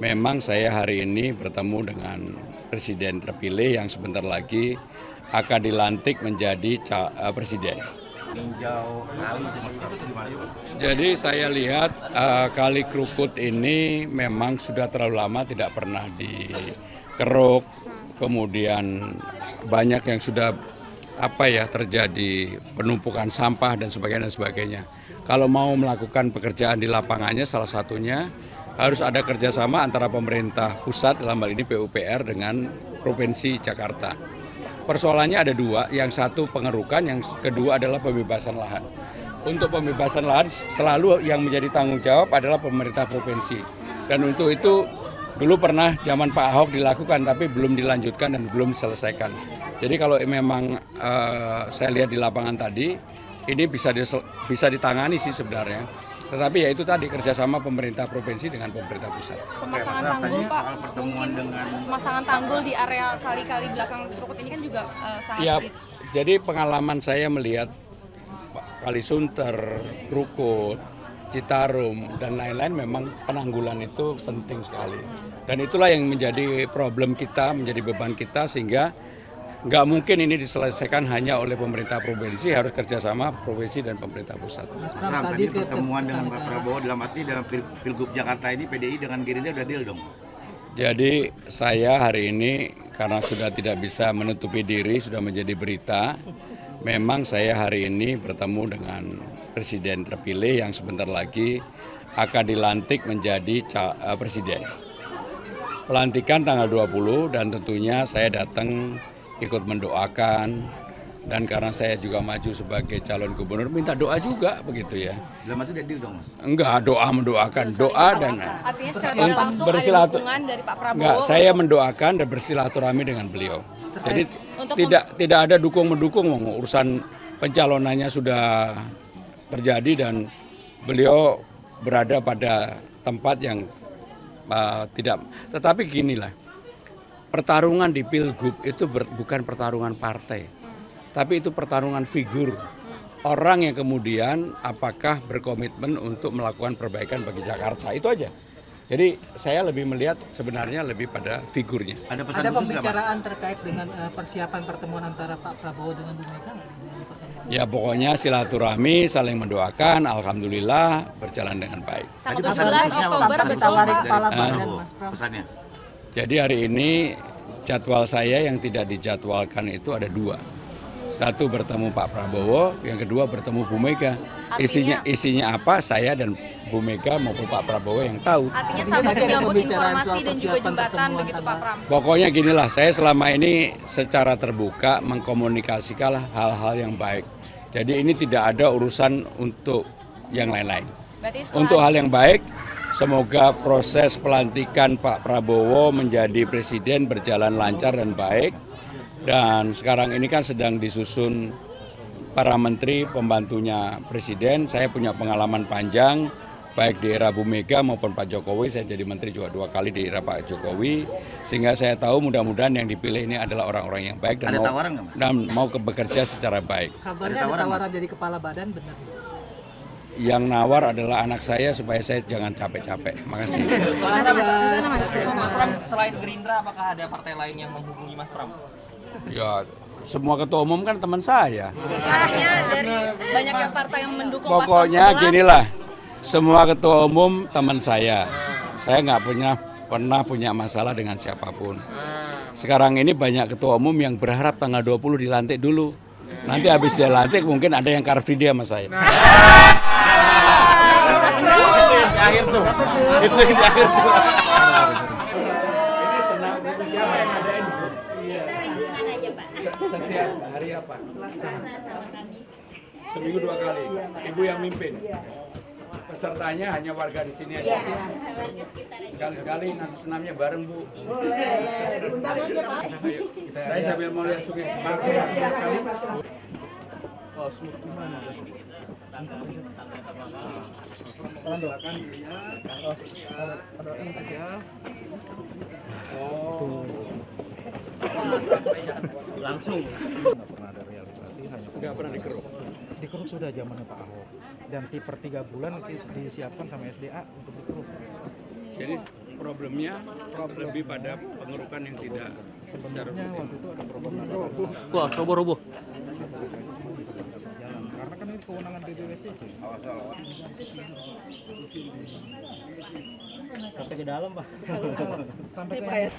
Memang saya hari ini bertemu dengan Presiden terpilih yang sebentar lagi akan dilantik menjadi presiden. Jadi saya lihat Kali Krukut ini memang sudah terlalu lama tidak pernah dikeruk, kemudian banyak yang sudah terjadi penumpukan sampah dan sebagainya. Kalau mau melakukan pekerjaan di lapangannya, salah satunya harus ada kerjasama antara pemerintah pusat dalam hal ini PUPR dengan Provinsi Jakarta. Persoalannya ada dua, yang satu pengerukan, yang kedua adalah pembebasan lahan. Untuk pembebasan lahan selalu yang menjadi tanggung jawab adalah pemerintah provinsi. Dan untuk itu dulu pernah zaman Pak Ahok dilakukan tapi belum dilanjutkan dan belum diselesaikan. Jadi kalau memang saya lihat di lapangan tadi, ini bisa ditangani sih sebenarnya. Tetapi ya itu tadi kerjasama pemerintah provinsi dengan pemerintah pusat. Pemasangan tanggul Pak, pemasangan tanggul di area kali-kali belakang Krukut ini kan juga sangat ya, jadi pengalaman saya melihat Kali Sunter, Krukut, Citarum, dan lain-lain memang penanggulan itu penting sekali. Dan itulah yang menjadi problem kita, menjadi beban kita sehingga nggak mungkin ini diselesaikan hanya oleh pemerintah provinsi, harus kerjasama provinsi dan pemerintah pusat. Mas Pram, tadi pertemuan dengan Pak Prabowo dalam Pilgub Jakarta ini PDI dengan Gerindra udah deal dong? Jadi saya hari ini karena sudah tidak bisa menutupi diri, sudah menjadi berita, memang saya hari ini bertemu dengan Presiden terpilih yang sebentar lagi akan dilantik menjadi presiden. Pelantikan tanggal 20 dan tentunya saya datang ikut mendoakan, dan karena saya juga maju sebagai calon gubernur minta doa juga begitu ya. Dalam itu udah deal dong Mas? Enggak, doa mendoakan, doa dan artinya secara langsung ada dukungan dari Pak Prabowo. Enggak, saya mendoakan dan bersilaturahmi dengan beliau. Jadi tidak ada dukung-mendukung, urusan pencalonannya sudah terjadi dan beliau berada pada tempat yang tidak. Tetapi ginilah, pertarungan di Pilgub itu bukan pertarungan partai, tapi itu pertarungan figur. Orang yang kemudian apakah berkomitmen untuk melakukan perbaikan bagi Jakarta, itu aja. Jadi saya lebih melihat sebenarnya lebih pada figurnya. Ada pembicaraan terkait dengan persiapan pertemuan antara Pak Prabowo dengan Bu Mega? Ya pokoknya silaturahmi, saling mendoakan, alhamdulillah berjalan dengan baik. Tanggal 12 Oktober betul Pak. Pesannya? Jadi hari ini jadwal saya yang tidak dijadwalkan itu ada dua. Satu bertemu Pak Prabowo, yang kedua bertemu Bu Mega. Isinya apa saya dan Bu Mega maupun Pak Prabowo yang tahu. Artinya sama menyambut informasi dan juga jembatan begitu Pak Pram. Pokoknya ginilah, saya selama ini secara terbuka mengkomunikasikan hal-hal yang baik. Jadi ini tidak ada urusan untuk yang lain-lain. Untuk hal yang baik, semoga proses pelantikan Pak Prabowo menjadi presiden berjalan lancar dan baik. Dan sekarang ini kan sedang disusun para menteri pembantunya presiden. Saya punya pengalaman panjang, baik di era Bu Mega maupun Pak Jokowi. Saya jadi menteri juga 2 kali di era Pak Jokowi. Sehingga saya tahu mudah-mudahan yang dipilih ini adalah orang-orang yang baik dan mau bekerja secara baik. Kabarnya ada tawaran dari kepala badan, benar? Yang nawar adalah anak saya supaya saya jangan capek-capek. Makasih. Mas Pram, selain Gerindra, apakah ada partai lain yang menghubungi Mas Pram? Ya, semua ketua umum kan teman saya. Arahnya dari banyaknya partai yang mendukung. Pokoknya ginilah, semua ketua umum teman saya. Saya nggak pernah punya masalah dengan siapapun. Sekarang ini banyak ketua umum yang berharap tanggal 20 dilantik dulu. Nanti habis dia lantik mungkin ada yang car free dia sama saya. Itu yang di akhir tuh. Ini senang siapa yang ngadain? Setiap hari apa? Seminggu 2 kali. Ibu yang mimpin. Pesertanya hanya warga di sini aja. Sekali-sekali nanti senamnya bareng Bu. Boleh, diundang aja Pak. Ayo, saya sambil mau lihat Suki semangat sekali. Oh, smooth gimana? Silakan Oh. Langsung. Nggak pernah ada realisasi, hanya Nggak pernah dikeruk. dikeruk sudah zamannya Pak Ahok, dan per 3 bulan disiapkan sama SDA untuk dikeruk. Jadi problemnya lebih pada pengerukan yang tidak secara rutin. Waktu itu ada problem ada Wah, roboh-roboh. jalan. Karena kan ini kewenangan BPWSCC. Sampai ke dalam, Pak. Sampai ke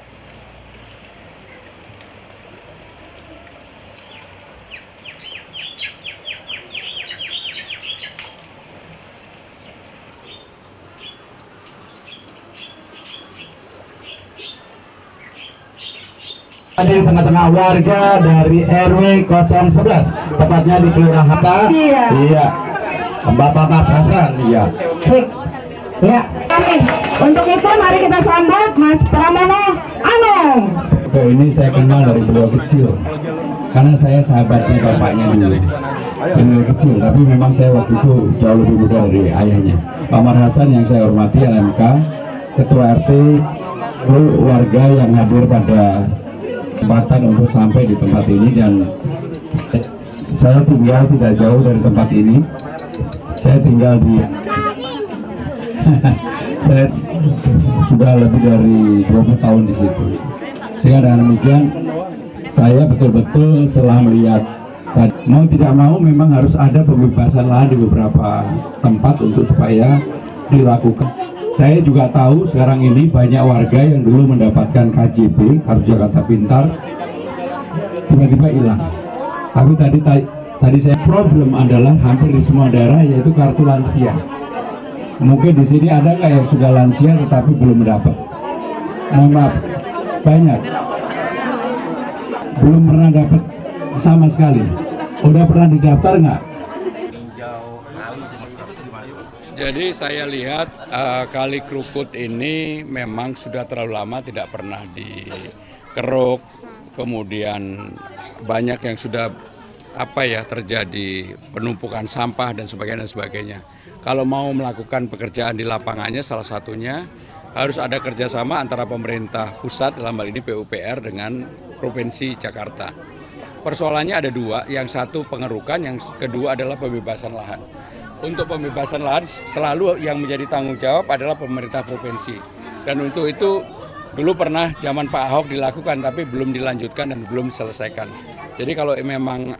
Ada di tengah-tengah warga dari RW 011, tepatnya di Kelurahan. Iya. Bapak Hasan, iya. Ya, amin. Untuk itu mari kita sambut Mas Pramono Anung. Ini saya kenal dari beliau kecil, karena saya sahabatnya bapaknya dulu. Dari kecil, tapi memang saya waktu itu jauh lebih muda dari ayahnya. Pak Mar Hasan yang saya hormati, LMK, Ketua RT, warga yang hadir pada kesempatan untuk sampai di tempat ini, dan saya tinggal tidak jauh dari tempat ini. Saya tinggal di saya sudah lebih dari 20 tahun di situ. Sehingga dengan demikian saya betul-betul setelah melihat mau tidak mau memang harus ada pembebasan lahan di beberapa tempat untuk supaya dilakukan. Saya juga tahu sekarang ini banyak warga yang dulu mendapatkan KJP, Kartu Jakarta Pintar, tiba-tiba hilang. Tapi tadi saya problem adalah hampir di semua daerah, yaitu kartu lansia. Mungkin di sini ada nggak yang sudah lansia tetapi belum mendapat? Mohon maaf, banyak. Belum pernah dapat sama sekali. Udah pernah didaftar nggak? Jadi saya lihat Kali Krukut ini memang sudah terlalu lama tidak pernah dikeruk, kemudian banyak yang sudah terjadi penumpukan sampah dan sebagainya. Kalau mau melakukan pekerjaan di lapangannya, salah satunya harus ada kerjasama antara pemerintah pusat dalam hal ini PUPR dengan Provinsi Jakarta. Persoalannya ada dua, yang satu pengerukan, yang kedua adalah pembebasan lahan. Untuk pembebasan lahan selalu yang menjadi tanggung jawab adalah pemerintah provinsi. Dan untuk itu dulu pernah zaman Pak Ahok dilakukan tapi belum dilanjutkan dan belum diselesaikan. Jadi kalau memang